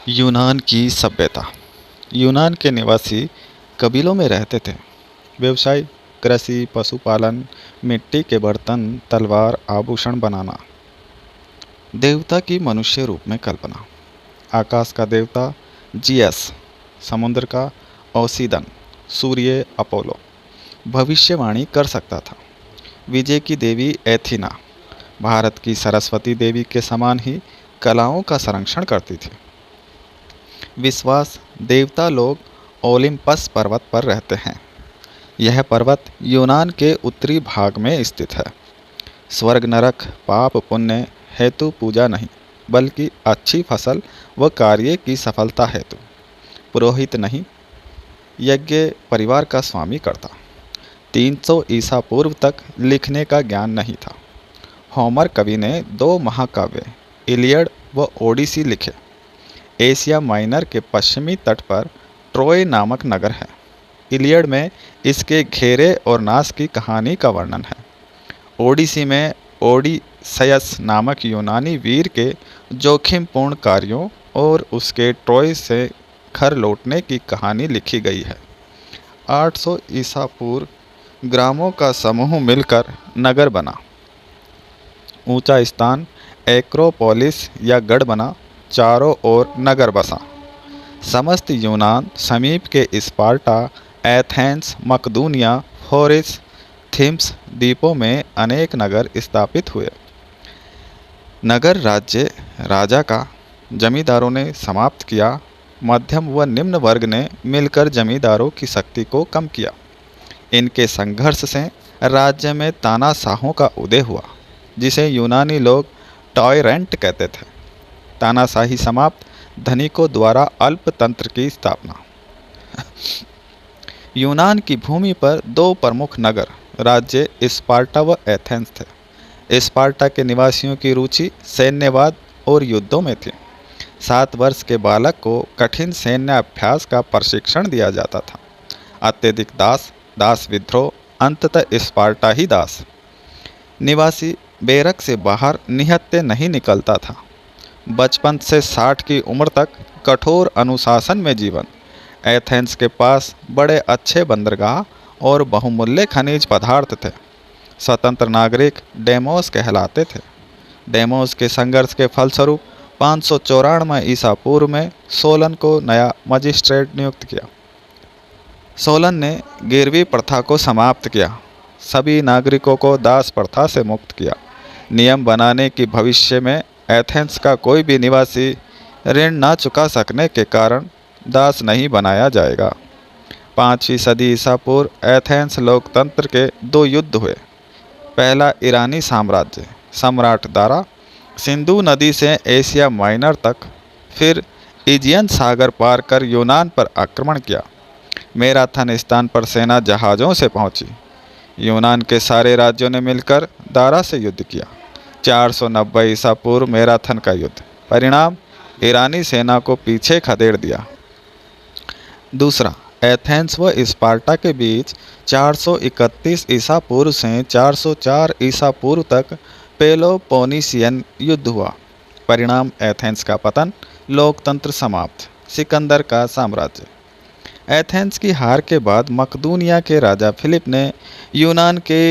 यूनान की सभ्यता। यूनान के निवासी कबीलों में रहते थे। व्यवसाय कृषि, पशुपालन, मिट्टी के बर्तन, तलवार, आभूषण बनाना। देवता की मनुष्य रूप में कल्पना। आकाश का देवता जियस, समुद्र का ओसिदन, सूर्य अपोलो भविष्यवाणी कर सकता था। विजय की देवी एथिना, भारत की सरस्वती देवी के समान ही कलाओं का संरक्षण करती थी। विश्वास, देवता लोग ओलिम्पस पर्वत पर रहते हैं। यह पर्वत यूनान के उत्तरी भाग में स्थित है। स्वर्ग नरक पाप पुण्य हेतु पूजा नहीं, बल्कि अच्छी फसल व कार्य की सफलता हेतु। पुरोहित नहीं, यज्ञ परिवार का स्वामी करता। 300 ईसा पूर्व तक लिखने का ज्ञान नहीं था। होमर कवि ने 2 महाकाव्य इलियड व ओडिसी लिखे। एशिया माइनर के पश्चिमी तट पर ट्रोय नामक नगर है। इलियड में इसके घेरे और नाश की कहानी का वर्णन है। ओडिसी में ओडिसयस नामक यूनानी वीर के जोखिमपूर्ण कार्यों और उसके ट्रोय से घर लौटने की कहानी लिखी गई है। 800 ईसा पूर्व ग्रामों का समूह मिलकर नगर बना। ऊंचा स्थान एक्रोपोलिस या गढ़ बना, चारों ओर नगर बसा। समस्त यूनान समीप के स्पार्टा, एथेंस, मकदूनिया, फोरिस, थिम्स द्वीपों में अनेक नगर स्थापित हुए। नगर राज्य राजा का जमींदारों ने समाप्त किया। मध्यम व निम्न वर्ग ने मिलकर जमींदारों की शक्ति को कम किया। इनके संघर्ष से राज्य में तानाशाहों का उदय हुआ, जिसे यूनानी लोग टॉयरेंट कहते थे। तानाशाही समाप्त, धनिकों द्वारा अल्पतंत्र की स्थापना। यूनान की भूमि पर 2 प्रमुख नगर राज्य स्पार्टा व एथेंस थे। स्पार्टा के निवासियों की रुचि सैन्यवाद और युद्धों में थी। 7 वर्ष के बालक को कठिन सैन्य अभ्यास का प्रशिक्षण दिया जाता था। अत्यधिक दास विद्रोह, अंततः स्पार्टा ही दास। निवासी बैरक से बाहर निहत्थे नहीं निकलता था। बचपन से 60 की उम्र तक कठोर अनुशासन में जीवन। एथेंस के पास बड़े अच्छे बंदरगाह और बहुमूल्य खनिज पदार्थ थे। स्वतंत्र नागरिक डेमोस कहलाते थे। डेमोस के संघर्ष के फलस्वरूप 594 ईसा पूर्व में सोलन को नया मजिस्ट्रेट नियुक्त किया। सोलन ने गिरवी प्रथा को समाप्त किया। सभी नागरिकों को दास प्रथा से मुक्त किया। नियम बनाने की भविष्य में एथेंस का कोई भी निवासी ऋण न चुका सकने के कारण दास नहीं बनाया जाएगा। 5वीं सदी ईसा पूर्व एथेंस लोकतंत्र के 2 युद्ध हुए। पहला ईरानी साम्राज्य सम्राट दारा सिंधु नदी से एशिया माइनर तक, फिर इजियन सागर पार कर यूनान पर आक्रमण किया। मैराथन स्थान पर सेना जहाज़ों से पहुंची। यूनान के सारे राज्यों ने मिलकर दारा से युद्ध किया। 490 ईसा पूर्व मैराथन का युद्ध, परिणाम ईरानी सेना को पीछे खदेड़ दिया। दूसरा, एथेंस व स्पार्टा के बीच 431 ईसा पूर्व से 404 ईसा पूर्व तक पेलोपोनेशियन युद्ध हुआ। परिणाम एथेंस का पतन, लोकतंत्र समाप्त, सिकंदर का साम्राज्य। एथेंस की हार के बाद मकदूनिया के राजा फिलिप ने यूनान के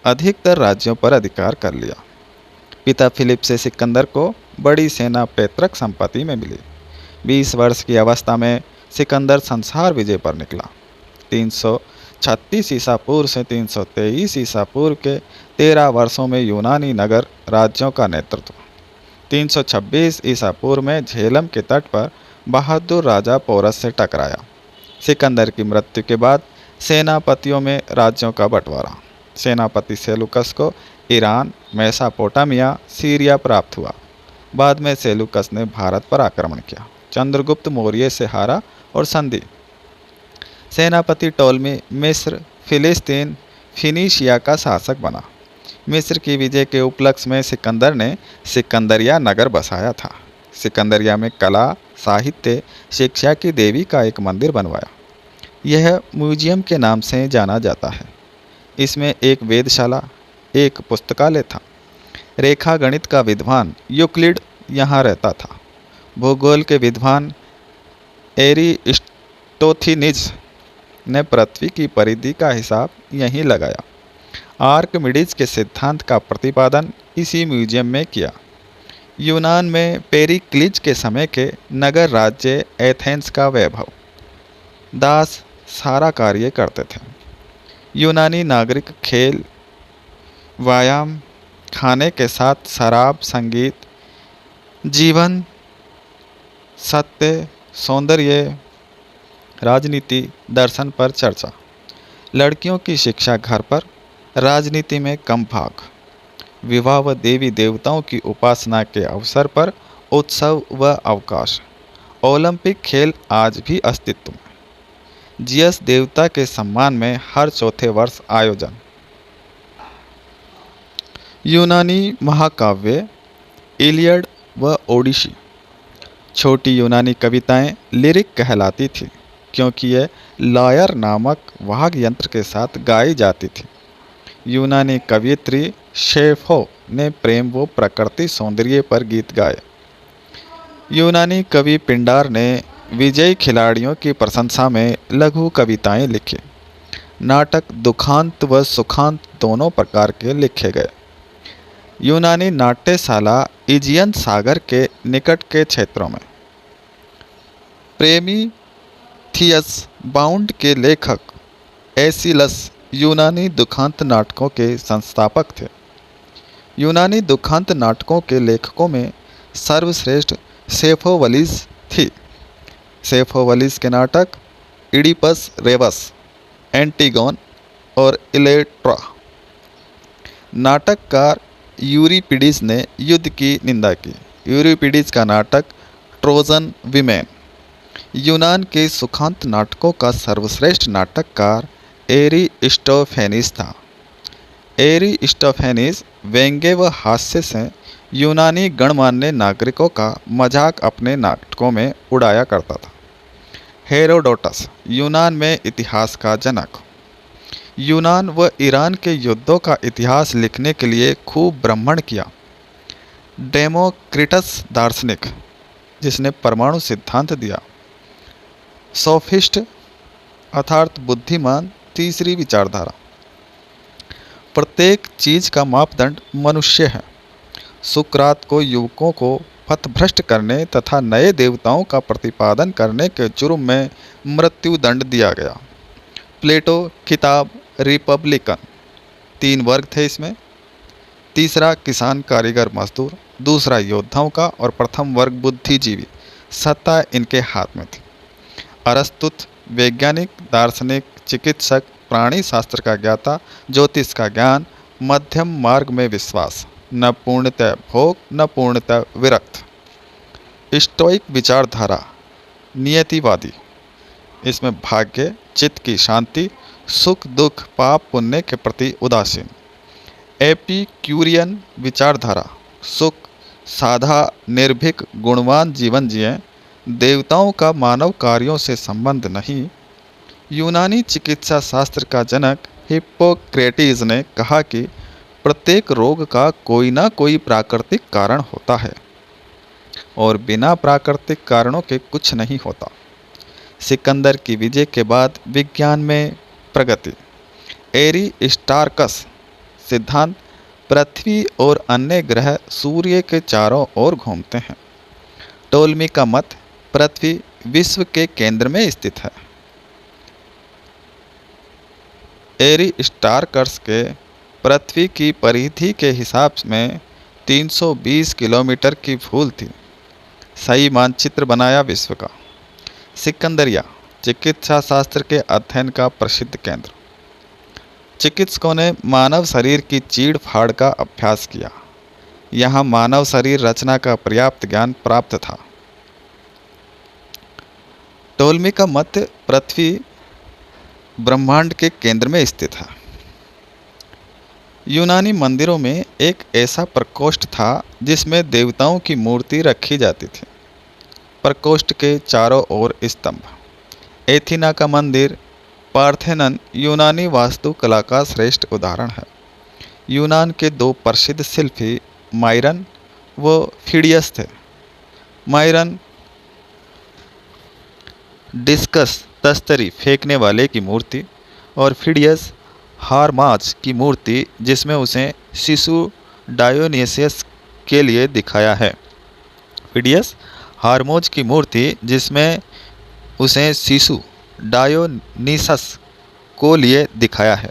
अधिकतर राज्यों पर अधिकार कर लिया। पिता फिलिप से सिकंदर को बड़ी सेना पैतृक संपत्ति में मिली। 20 वर्ष की अवस्था में सिकंदर संसार विजय पर निकला। 336 ईसा पूर्व से 323 ईसा पूर्व के 13 वर्षों में यूनानी नगर राज्यों का नेतृत्व। 326 ईसा पूर्व में झेलम के तट पर बहादुर राजा पोरस से टकराया। सिकंदर की मृत्यु के बाद सेनापतियों में राज्यों का बंटवारा। सेनापति सेलुकस को ईरान, मेसोपोटामिया, सीरिया प्राप्त हुआ। बाद में सेलुकस ने भारत पर आक्रमण किया। चंद्रगुप्त मौर्य से हारा और संधि। सेनापति टोलमी मिस्र, फिलिस्तीन, फिनीशिया का शासक बना। मिस्र की विजय के उपलक्ष्य में सिकंदर ने सिकंदरिया नगर बसाया था। सिकंदरिया में कला, साहित्य, शिक्षा की देवी का एक मंदिर बनवाया। यह म्यूजियम के नाम से जाना जाता है। इसमें एक वेधशाला, एक पुस्तकालय था। रेखा गणित का विद्वान यूक्लिड यहाँ रहता था। भूगोल के विद्वान एरिस्टोथेनीज ने पृथ्वी की परिधि का हिसाब यहीं लगाया। आर्किमिडीज के सिद्धांत का प्रतिपादन इसी म्यूजियम में किया। यूनान में पेरिक्लीज के समय के नगर राज्य एथेंस का वैभव। दास सारा कार्य करते थे। यूनानी नागरिक खेल, व्यायाम, खाने के साथ शराब, संगीत, जीवन, सत्य, सौंदर्य, राजनीति, दर्शन पर चर्चा। लड़कियों की शिक्षा घर पर, राजनीति में कम भाग। विवाह व देवी देवताओं की उपासना के अवसर पर उत्सव व अवकाश। ओलंपिक खेल आज भी अस्तित्व में। जियस देवता के सम्मान में हर चौथे वर्ष आयोजन। यूनानी महाकाव्य इलियड व ओडिसी। छोटी यूनानी कविताएं लिरिक कहलाती थीं क्योंकि ये लायर नामक वाद्य यंत्र के साथ गाई जाती थी। यूनानी कवयित्री शेफो ने प्रेम व प्रकृति सौंदर्य पर गीत गाए। यूनानी कवि पिंडार ने विजयी खिलाड़ियों की प्रशंसा में लघु कविताएं लिखी। नाटक दुखांत व सुखांत दोनों प्रकार के लिखे गए। यूनानी नाट्यशाला इजियन सागर के निकट के क्षेत्रों में। प्रेमी थियस बाउंड के लेखक एसिलस यूनानी दुखांत नाटकों के संस्थापक थे। यूनानी दुखांत नाटकों के लेखकों में सर्वश्रेष्ठ सेफोवलीस थी। सेफोवलीस के नाटक इडिपस रेवस, एंटीगोन और इलेक्ट्रा। नाटककार यूरिपिडीज ने युद्ध की निंदा की। यूरिपिडीज का नाटक ट्रोजन विमेन। यूनान के सुखांत नाटकों का सर्वश्रेष्ठ नाटककार एरिस्टोफेनीस था। एरिस्टोफेनीस व्यंग्य व हास्य से यूनानी गणमान्य नागरिकों का मजाक अपने नाटकों में उड़ाया करता था। हेरोडोटस यूनान में इतिहास का जनक। यूनान व ईरान के युद्धों का इतिहास लिखने के लिए खूब भ्रमण किया। डेमोक्रिटस दार्शनिक जिसने परमाणु सिद्धांत दिया। सोफिस्ट अर्थात बुद्धिमान तीसरी विचारधारा। प्रत्येक चीज का मापदंड मनुष्य है। सुकरात को युवकों को पथभ्रष्ट करने तथा नए देवताओं का प्रतिपादन करने के जुर्म में मृत्युदंड दिया गया। प्लेटो किताब रिपब्लिकन। 3 वर्ग थे इसमें। तीसरा किसान कारीगर मजदूर, दूसरा योद्धाओं का और प्रथम वर्ग बुद्धिजीवी। सत्ता इनके हाथ में थी। अरस्तुत वैज्ञानिक, दार्शनिक, चिकित्सक, प्राणी शास्त्र का ज्ञाता, ज्योतिष का ज्ञान, मध्यम मार्ग में विश्वास, न पूर्णतः भोग न पूर्णतः विरक्त। स्टोइक विचारधारा नियतिवादी। इसमें भाग्य, चित्त की शांति, सुख दुख, पाप पुण्य के प्रति उदासीन। एपिक्यूरियन विचारधारा सुख, साधा, निर्भीक, गुणवान जीवन जिएं, देवताओं का मानव कार्यों से संबंध नहीं। यूनानी चिकित्सा शास्त्र का जनक हिप्पोक्रेटिस ने कहा कि प्रत्येक रोग का कोई ना कोई प्राकृतिक कारण होता है और बिना प्राकृतिक कारणों के कुछ नहीं होता। सिकंदर की विजय के बाद विज्ञान में प्रगति। एरिस्टार्कस सिद्धांत पृथ्वी और अन्य ग्रह सूर्य के चारों ओर घूमते हैं। टोलमी का मत पृथ्वी विश्व के केंद्र में स्थित है। एरिस्टार्कस के पृथ्वी की परिधि के हिसाब में 320 किलोमीटर की भूल थी। सही मानचित्र बनाया विश्व का। सिकंदरिया चिकित्सा शास्त्र के अध्ययन का प्रसिद्ध केंद्र। चिकित्सकों ने मानव शरीर की चीड़ फाड़ का अभ्यास किया। यहाँ मानव शरीर रचना का पर्याप्त ज्ञान प्राप्त था। टोलमी का मत पृथ्वी ब्रह्मांड के केंद्र में स्थित है। यूनानी मंदिरों में एक ऐसा प्रकोष्ठ था जिसमें देवताओं की मूर्ति रखी जाती थी। प्रकोष्ठ के चारों ओर स्तंभ। एथेना का मंदिर पार्थेनन यूनानी वास्तुकला का श्रेष्ठ उदाहरण है। यूनान के 2 प्रसिद्ध शिल्पी माइरन व फिडियस थे। माइरन डिस्कस तस्तरी फेंकने वाले की मूर्ति और फिडियस हारमाज की मूर्ति जिसमें उसे शिशु डायोनिसियस के लिए दिखाया है। फिडियस हारमोज की मूर्ति जिसमें उसे शिशु डायोनिसस को लिए दिखाया है।